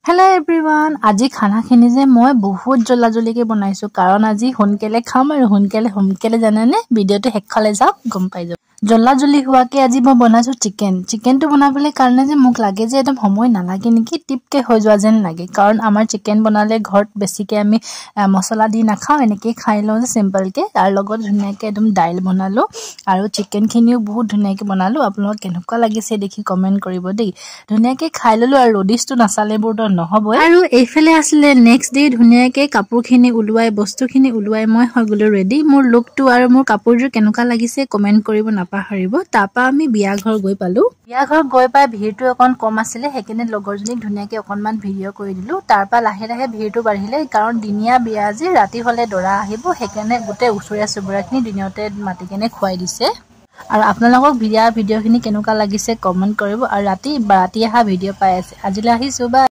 Hello everyone, আজি খানাখিনি যে মই বহুত জলাজলিকে বনাইছো কাৰণ আজি হুনকেলে খাম আৰু হুনকেলে জানেনে ভিডিওটো হেকখালে যাওক গম পাই যাব জলাজলি হোৱাকে আজি মই বনাইছো চিকেনটো বনাবলৈ কাৰণে যে মোক লাগে যে একদম সময় নালাগে নেকি টিপকে হৈ যোৱা যেন লাগে কাৰণ আমাৰ চিকেন বনালে ঘৰত বেছিকে আমি মছলা দি নাখাও এনেকৈ খাই লওঁ যে সিম্পলকে তাৰ লগত ধুনীয়াকে একদম দাইল বনালো আৰু চিকেনখিনিও বহুত ধুনীয়াকে বনালো আপোনালোক কেনেকুৱা লাগিছে দেখি কমেন্ট কৰিব দেই ধুনীয়াকে খাই ললো আৰু ৰডিছটো নাচালে বুৰটো নহবই আৰু এইফালে আসলে নেক্সট ডে ধুনীয়াকে কাপোৰখিনি উলুৱাই বস্তুখিনি উলুৱাই মই হৈ গলো ৰেডি মোৰ লুকটো আৰু মোৰ কাপোৰযোৰ কেনেকুৱা লাগিছে কমেন্ট কৰিব নাপাহৰিব তাপা আমি বিয়া ঘৰ গৈ পালো বিয়া ঘৰ গৈ পাই ভিৰটো অকন কম আছিল হেকিনে লগৰজনীক ধুনীয়াকে অকনমান ভিডিও কৰি দিলো তাৰপা লাহে লাহে ভিৰটো বাঢ়িলে কাৰণ দিনিয়া বিয়া যে ৰাতি হলে দৰা আহিব হেকিনে গুটে উছৰীয়া সুবৰাখিনি দিনতে মাটিকেনে খুৱাই দিছে আৰু আপোনালোকক ভিডিওখিনি কেনেকুৱা লাগিছে কমেন্ট কৰিব আৰু ৰাতি বাৰাতি আহা ভিডিও পাই আছে আজিলৈ আহিছো বা